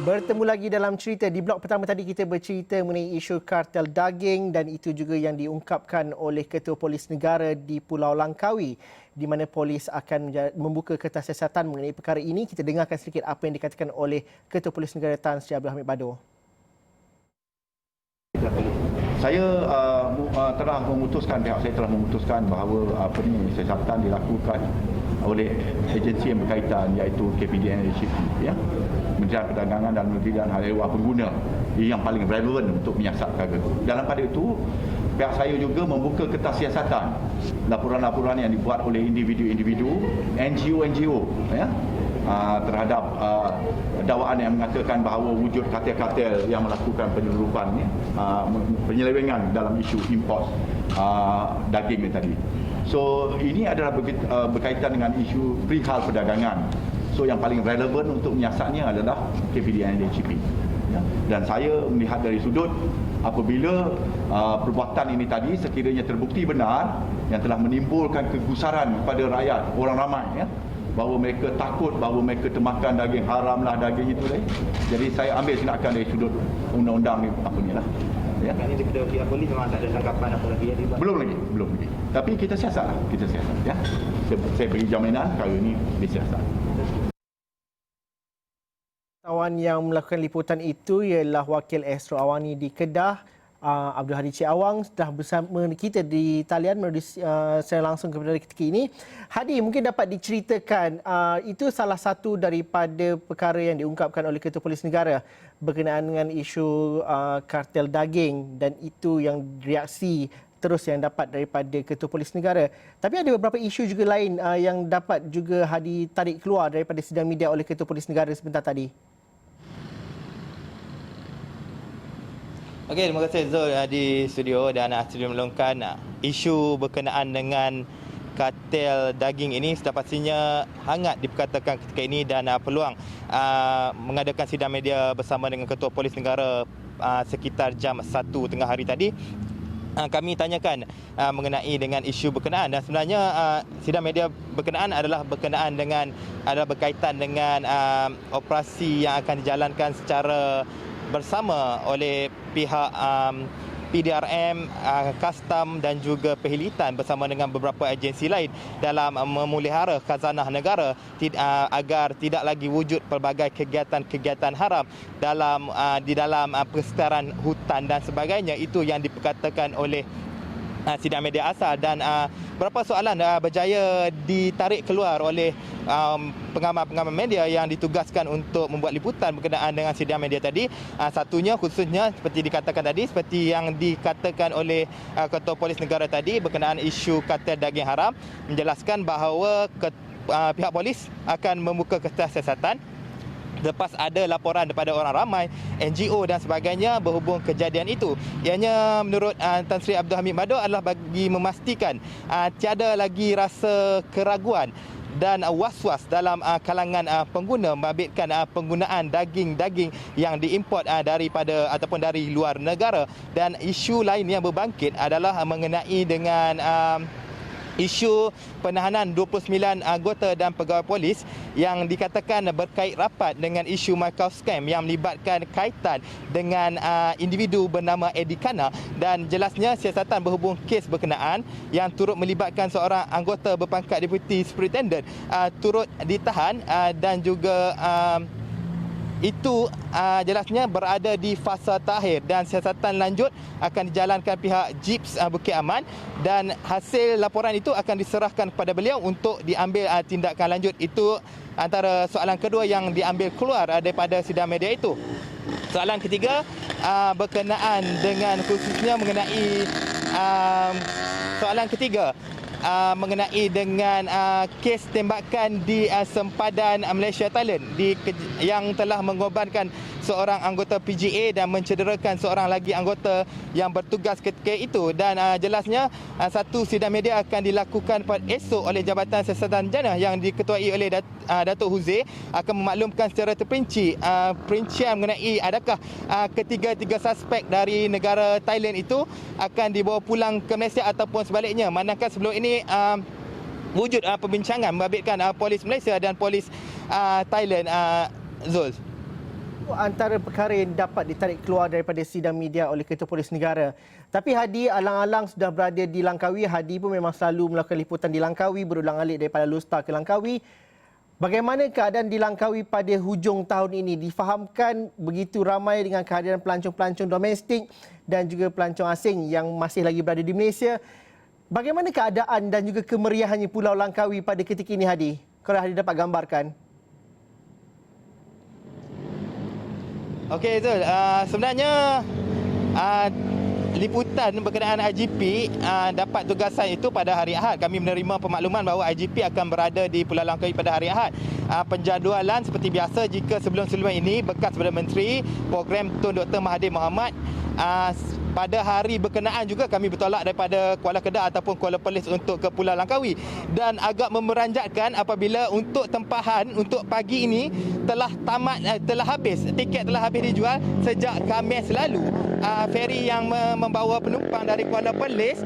Bertemu lagi dalam cerita. Di blok pertama tadi kita bercerita mengenai isu kartel daging dan itu juga yang diungkapkan oleh Ketua Polis Negara di Pulau Langkawi di mana polis akan membuka kertas siasatan mengenai perkara ini. Kita dengarkan sedikit apa yang dikatakan oleh Ketua Polis Negara Tan Sri Abdul Hamid Bado. Saya telah memutuskan, pihak saya telah memutuskan bahawa siasatan dilakukan oleh agensi yang berkaitan iaitu KPDN LHP, ya, Kementerian Perdagangan dan Menteri dan Hal Ehwal Pengguna yang paling relevan untuk menyiasat perkara. Dalam pada itu, pihak saya juga membuka kertas siasatan laporan-laporan yang dibuat oleh individu-individu, NGO-NGO, ya, terhadap dakwaan yang mengatakan bahawa wujud kartel-kartel yang melakukan penyelundupan, penyelewengan dalam isu import daging tadi. So ini adalah berkaitan dengan isu perihal perdagangan. So yang paling relevan untuk menyiasatnya adalah KPDN LHP. Ya. Dan saya melihat dari sudut apabila perbuatan ini tadi sekiranya terbukti benar yang telah menimbulkan kegusaran kepada rakyat, orang ramai, ya, bahawa mereka takut, bahawa mereka termakan daging haram lah, daging itu lah. Jadi saya ambil tindakan dari sudut undang-undang ni apa ni lah. Ya. Ini daripada pihak polis memang tak ada tanggapan apa lagi ya? Belum lagi. Tapi kita siasat lah, ya. Saya beri jaminan perkara ini disiasat. Tawan yang melakukan liputan itu ialah Wakil Astro Awani di Kedah, Abdul Hadi Cik Awang, sudah bersama kita di talian melalui saya langsung kepada ketika ini. Hadi, mungkin dapat diceritakan itu salah satu daripada perkara yang diungkapkan oleh Ketua Polis Negara berkenaan dengan isu kartel daging dan itu yang reaksi terus yang dapat daripada Ketua Polis Negara. Tapi ada beberapa isu juga lain yang dapat juga Hadi tarik keluar daripada sidang media oleh Ketua Polis Negara sebentar tadi. Okey, terima kasih Zul di studio dan studio melongkan isu berkenaan dengan kartel daging ini sudah pastinya hangat diperkatakan ketika ini dan peluang mengadakan sidang media bersama dengan Ketua Polis Negara sekitar jam 1 tengah hari tadi. Kami tanyakan mengenai dengan isu berkenaan dan sebenarnya sidang media berkenaan adalah berkaitan dengan operasi yang akan dijalankan secara bersama oleh pihak PDRM, Kastam dan juga Perhilitan bersama dengan beberapa agensi lain dalam memelihara khazanah negara agar tidak lagi wujud pelbagai kegiatan-kegiatan haram di dalam persekitaran hutan dan sebagainya. Itu yang diperkatakan oleh sidang media asal dan beberapa soalan berjaya ditarik keluar oleh pengamal-pengamal media yang ditugaskan untuk membuat liputan berkenaan dengan sidang media tadi. Satunya khususnya seperti dikatakan tadi, seperti yang dikatakan oleh Ketua Polis Negara tadi berkenaan isu kartel daging haram, menjelaskan bahawa pihak polis akan membuka kertas siasatan lepas ada laporan daripada orang ramai, NGO dan sebagainya berhubung kejadian itu. Ianya menurut Tan Sri Abdul Hamid Bado adalah bagi memastikan tiada lagi rasa keraguan dan was-was dalam kalangan pengguna membabitkan penggunaan daging-daging yang diimport daripada ataupun dari luar negara. Dan isu lain yang berbangkit adalah mengenai dengan isu penahanan 29 anggota dan pegawai polis yang dikatakan berkait rapat dengan isu Macau Scam yang melibatkan kaitan dengan individu bernama Eddie Kana, dan jelasnya siasatan berhubung kes berkenaan yang turut melibatkan seorang anggota berpangkat Deputy Superintendent turut ditahan dan juga itu jelasnya berada di fasa takhir dan siasatan lanjut akan dijalankan pihak JIPS Bukit Aman dan hasil laporan itu akan diserahkan kepada beliau untuk diambil tindakan lanjut. Itu antara soalan kedua yang diambil keluar daripada sidang media itu. Soalan ketiga berkenaan dengan khususnya mengenai soalan ketiga mengenai dengan kes tembakan di sempadan Malaysia Thailand yang telah mengorbankan seorang anggota PGA dan mencederakan seorang lagi anggota yang bertugas ketika itu. Dan jelasnya satu sidang media akan dilakukan pada esok oleh Jabatan Siasatan Jannah yang diketuai oleh Datuk Huzair akan memaklumkan secara terperinci perincian mengenai adakah ketiga-tiga suspek dari negara Thailand itu akan dibawa pulang ke Malaysia ataupun sebaliknya. Manakala sebelum ini wujud perbincangan membabitkan polis Malaysia dan polis Thailand. Zul. Antara perkara yang dapat ditarik keluar daripada sidang media oleh Ketua Polis Negara. Tapi Hadi alang-alang sudah berada di Langkawi. Hadi pun memang selalu melakukan liputan di Langkawi, berulang-alik daripada Lone Star ke Langkawi. Bagaimana keadaan di Langkawi pada hujung tahun ini? Difahamkan begitu ramai dengan kehadiran pelancong-pelancong domestik dan juga pelancong asing yang masih lagi berada di Malaysia. Bagaimana keadaan dan juga kemeriahannya Pulau Langkawi pada ketika ini, Hadi? Kalau Hadi dapat gambarkan. Okey, Zul. Sebenarnya liputan berkenaan IGP dapat tugasan itu pada hari Ahad. Kami menerima pemakluman bahawa IGP akan berada di Pulau Langkawi pada hari Ahad. Penjadualan seperti biasa jika sebelum-sebelum ini bekas Perdana Menteri program Tun Dr. Mahathir Mohamad pada hari berkenaan juga kami bertolak daripada Kuala Kedah ataupun Kuala Perlis untuk ke Pulau Langkawi, dan agak memeranjatkan apabila untuk tempahan untuk pagi ini telah habis, tiket telah habis dijual sejak Khamis lalu. Feri yang membawa penumpang dari Kuala Perlis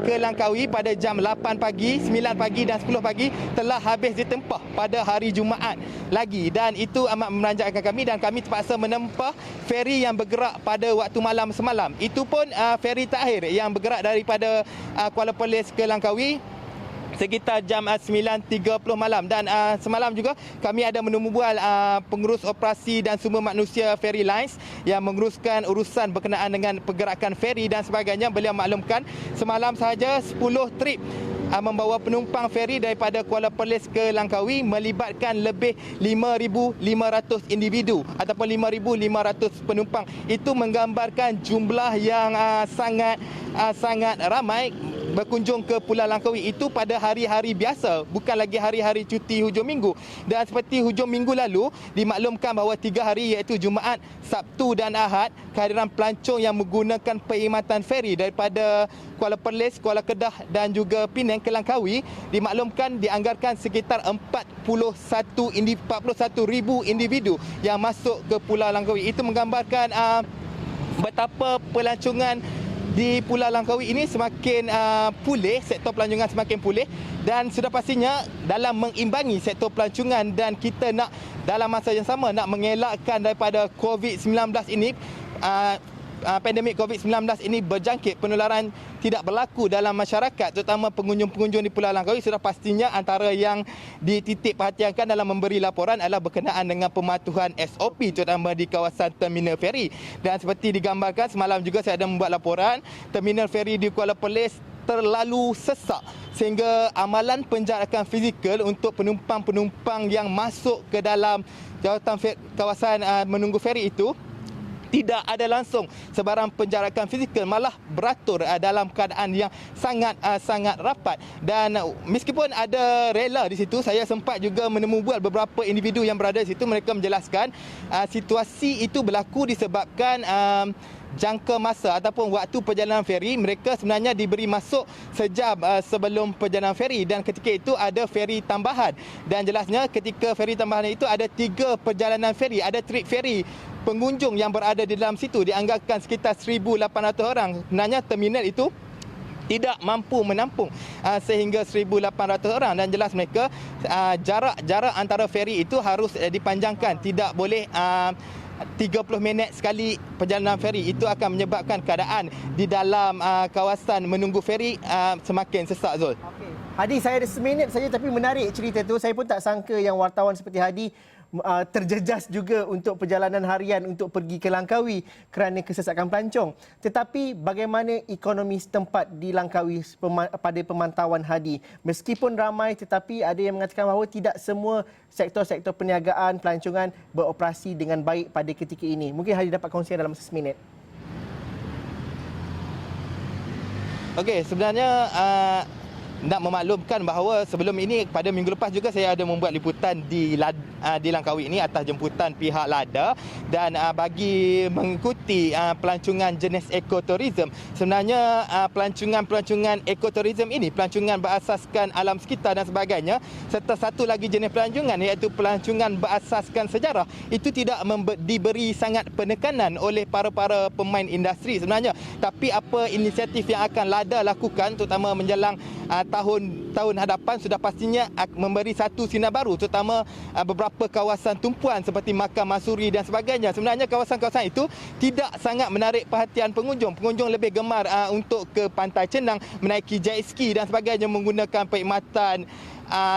ke Langkawi pada jam 8 pagi, 9 pagi dan 10 pagi telah habis ditempah pada hari Jumaat lagi, dan itu amat memeranjatkan kami dan kami terpaksa menempah feri yang bergerak pada waktu malam semalam. Itu pun feri terakhir yang bergerak daripada Kuala Perlis ke Langkawi sekitar jam 9.30 malam, dan semalam juga kami ada menemu bual pengurus operasi dan sumber manusia Ferry Lines yang menguruskan urusan berkenaan dengan pergerakan feri dan sebagainya. Beliau maklumkan semalam sahaja 10 trip membawa penumpang feri daripada Kuala Perlis ke Langkawi melibatkan lebih 5,500 individu ataupun 5,500 penumpang. Itu menggambarkan jumlah yang sangat ramai berkunjung ke Pulau Langkawi. Itu pada hari-hari biasa, bukan lagi hari-hari cuti hujung minggu. Dan seperti hujung minggu lalu dimaklumkan bahawa 3 hari iaitu Jumaat, Sabtu dan Ahad, kehadiran pelancong yang menggunakan perkhidmatan feri daripada Kuala Perlis, Kuala Kedah dan juga Penang ke Langkawi dimaklumkan dianggarkan sekitar 41,000 individu yang masuk ke Pulau Langkawi. Itu menggambarkan betapa pelancongan di Pulau Langkawi ini semakin pulih, sektor pelancongan semakin pulih, dan sudah pastinya dalam mengimbangi sektor pelancongan dan kita nak dalam masa yang sama nak mengelakkan daripada COVID-19 ini, pandemik COVID-19 ini berjangkit, penularan tidak berlaku dalam masyarakat, terutama pengunjung-pengunjung di Pulau Langkawi. Sudah pastinya antara yang dititik perhatiankan dalam memberi laporan adalah berkenaan dengan pematuhan SOP, terutama di kawasan terminal feri. Dan seperti digambarkan semalam juga saya ada membuat laporan, terminal feri di Kuala Perlis terlalu sesak sehingga amalan penjarakan fizikal untuk penumpang-penumpang yang masuk ke dalam kawasan menunggu feri itu tidak ada langsung sebarang penjarakan fizikal, malah beratur dalam keadaan yang sangat rapat. Dan meskipun ada rela di situ, saya sempat juga menemu bual beberapa individu yang berada di situ. Mereka menjelaskan situasi itu berlaku disebabkan jangka masa ataupun waktu perjalanan feri. Mereka sebenarnya diberi masuk sejam sebelum perjalanan feri, dan ketika itu ada feri tambahan, dan jelasnya ketika feri tambahan itu ada 3 perjalanan feri, ada trip feri. Pengunjung yang berada di dalam situ dianggarkan sekitar 1,800 orang. Sebenarnya terminal itu tidak mampu menampung sehingga 1,800 orang, dan jelas mereka jarak antara feri itu harus dipanjangkan. Tidak boleh 30 minit sekali perjalanan feri. Itu akan menyebabkan keadaan di dalam kawasan menunggu feri semakin sesak, Zul. Hadi, saya ada seminit saja tapi menarik cerita tu. Saya pun tak sangka yang wartawan seperti Hadi terjejas juga untuk perjalanan harian untuk pergi ke Langkawi kerana kesesakan pelancong. Tetapi bagaimana ekonomi setempat di Langkawi pada pemantauan Hadi? Meskipun ramai tetapi ada yang mengatakan bahawa tidak semua sektor-sektor perniagaan pelancongan beroperasi dengan baik pada ketika ini. Mungkin Hadi dapat kongsikan dalam masa seminit. Okey, sebenarnya nak memaklumkan bahawa sebelum ini pada minggu lepas juga saya ada membuat liputan di Langkawi ini atas jemputan pihak LADA, dan bagi mengikuti pelancongan jenis ekoturism. Sebenarnya pelancongan ekoturism ini, pelancongan berasaskan alam sekitar dan sebagainya, serta satu lagi jenis pelancongan iaitu pelancongan berasaskan sejarah, itu tidak diberi sangat penekanan oleh para pemain industri sebenarnya. Tapi apa inisiatif yang akan LADA lakukan terutama menjelang tahun hadapan sudah pastinya memberi satu sinar baru, terutama beberapa kawasan tumpuan seperti Makam Masuri dan sebagainya. Sebenarnya kawasan-kawasan itu tidak sangat menarik perhatian pengunjung. Pengunjung lebih gemar untuk ke pantai Cenang, menaiki jet ski dan sebagainya, menggunakan perkhidmatan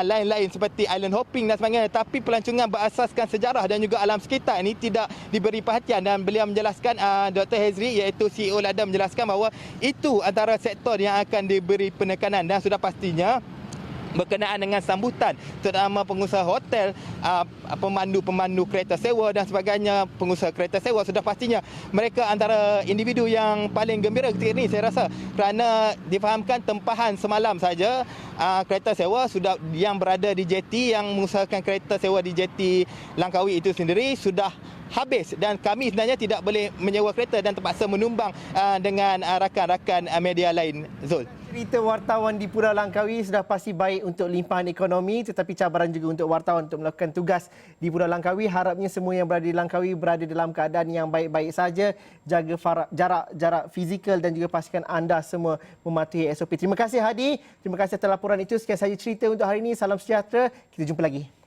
lain-lain seperti island hopping dan sebagainya. Tapi pelancongan berasaskan sejarah dan juga alam sekitar ini tidak diberi perhatian, dan beliau menjelaskan, Dr. Hezri iaitu CEO LADA menjelaskan bahawa itu antara sektor yang akan diberi penekanan, dan sudah pastinya berkenaan dengan sambutan terutama pengusaha hotel, pemandu-pemandu kereta sewa dan sebagainya, pengusaha kereta sewa, sudah pastinya mereka antara individu yang paling gembira ketika ini, saya rasa, kerana difahamkan tempahan semalam saja kereta sewa sudah yang berada di jeti, yang mengusahakan kereta sewa di jeti Langkawi itu sendiri sudah habis, dan kami sebenarnya tidak boleh menyewa kereta dan terpaksa menumbang dengan rakan-rakan media lain. Zul. Cerita wartawan di Pulau Langkawi sudah pasti baik untuk limpahan ekonomi, tetapi cabaran juga untuk wartawan untuk melakukan tugas di Pulau Langkawi. Harapnya semua yang berada di Langkawi berada dalam keadaan yang baik-baik saja, jaga jarak fizikal dan juga pastikan anda semua mematuhi SOP. Terima kasih Hadi, terima kasih atas laporan itu. Sekian sahaja cerita untuk hari ini. Salam sejahtera, kita jumpa lagi.